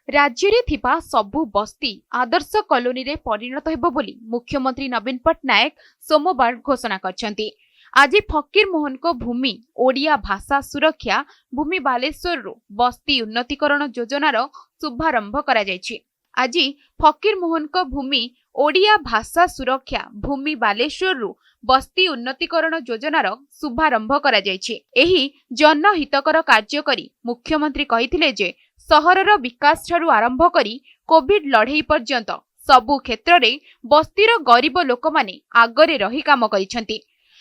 राज्य रे थिबा सबु बस्ती आदर्श कॉलोनी रे परिणत हेबो बोली मुख्यमंत्री नवीन पट्टनायक सोमवार घोषणा करछंती। आज फकीर मोहन को भूमि ओडिया भाषा सुरक्षा भूमि बालेश्वर रु बस्ती उन्नतीकरण योजनार शुभारंभ करा जायछि। आज फकीर मोहन को भूमि ओडिया भाषा सुरक्षा भूमि बालेश्वर रु बस्ती उन्नतीकरण योजनार शुभारंभ करा जायछि। एही जनहितकर कार्य करी मुख्यमंत्री कहिथिले जे सहरर विकास ठारू आरंभ करी कोविड लड़ई पर्यंत सबु क्षेत्र रे बस्तीर गरीब लोक माने आगरे रही काम करिसेंती।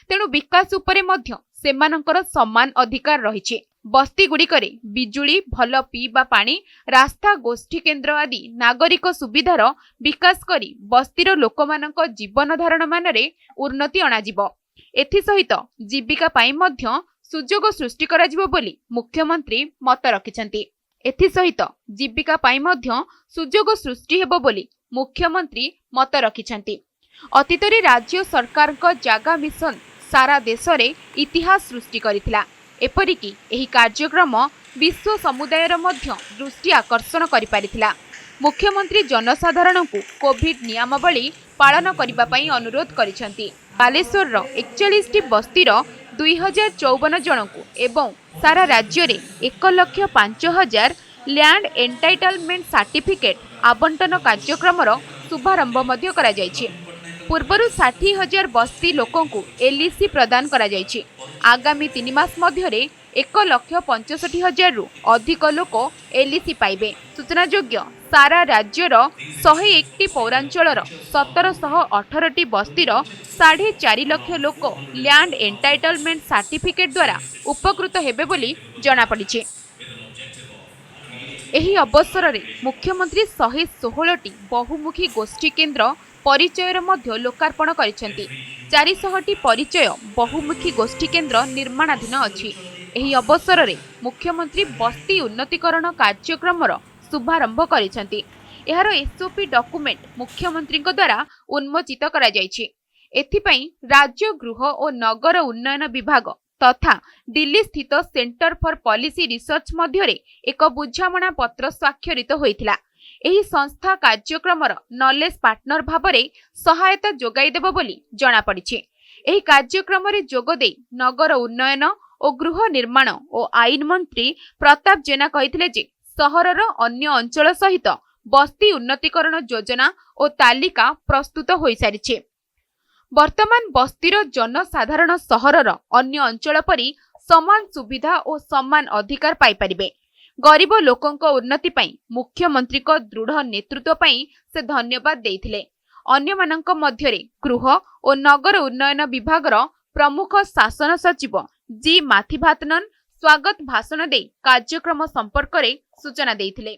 तेणु विकास उपरे मध्य सेमानंकर समान अधिकार रहिছে। बस्ती गुड़िकरे बिजुली भल पीवा पानी रास्ता गोष्ठी केन्द्र आदि नागरिक सुविधार विकास करी बस्तीर लोकमानक जीवन धारण मानरे उन्नति अणाजिबो। एथि सहित जीविका पाई मध्य सुजोग सृष्टि कराजिबो बोली मुख्यमंत्री मत रखिसेंती। एथि सहित जीविका पाई मध्य सुजोग सृष्टि हेबो बोली मुख्यमंत्री मत रखिसेंती। अतीत रे राज्य सरकार को जागा मिशन सारा देश रे इतिहास सृष्टि करिथिला। एपरिकी एही कार्यक्रम विश्व समुदायर मध्य दृष्टि आकर्षण करि पारिथिला। मुख्यमंत्री जनसाधारण को कोविड नियमावली पालन करिबा पई अनुरोध करिसेंती। बालेश्वर रो 41 टी बस्तीर 2054 जन को एवं सारा राज्य रे 1,05,000 लैंड एंटाइटलमेंट सर्टिफिकेट आवंटन कार्यक्रम शुभारंभ मध्य करा जायछि। पूर्वरु 60,000 बस्ती लोकों को एलईसी प्रदान करा जायछि। आगामी 3 मास मध्य 1,65,000 रु अधिक लोक एलईसी पाइबे। सूचनायोग्य सारा राज्यर 101 टी पौरांचलर 1718 टी बस्तीर 4.5 लाख लोक लैंड एंटाइटलमेंट सर्टिफिकेट द्वारा उपकृत हेबे बोली जना पड़िछि। एही अवसर रे मुख्यमंत्री 116 टी बहुमुखी गोष्ठी केन्द्र परिचयर मध्य लोकार्पण करिसेंती। 400 टी परिचय बहुमुखी गोष्ठी केन्द्र निर्माणाधीन अछि। एही अवसर रे मुख्यमंत्री बस्ती उन्नतीकरण कार्यक्रमर शुभारंभ करिसेंती। एहार एसओपी डॉक्यूमेंट मुख्यमंत्री द्वारा उन्मोचित करा जायछि। एथिपई राज्य गृह और नगर उन्नयन विभाग तथा दिल्ली स्थित सेंटर फॉर पॉलिसी रिसर्च मध्य एक बुझामणा पत्र स्वाक्षरित होइथिला। एही संस्था कार्यक्रमर नॉलेज पार्टनर भाबरे सहायता जोगाई देबो बोली जना पड़िछि। एही कार्यक्रम रे जोग देई नगर उन्नयन और गृह निर्माण और आईन मंत्री प्रताप जेना कहिथिले जे सहरर अन्य अंचल सहित बस्ती उन्नतीकरण योजना और तालिका प्रस्तुत होई सारिछे। वर्तमान बस्तीर जनसाधारण सहरर अन्य अंचल परी समान सुविधा और समान अधिकार पाई परिबे। गरीब लोकों को उन्नति पई मुख्यमंत्री को दृढ़ नेतृत्व पई से धन्यवाद देइथिले। अन्य मानक मध्यरे गृह और नगर उन्नयन विभागर प्रमुख शासन सचिव जी माथिभातनन स्वागत भाषण दे कार्यक्रम संपर्क रे सूचना देइथिले।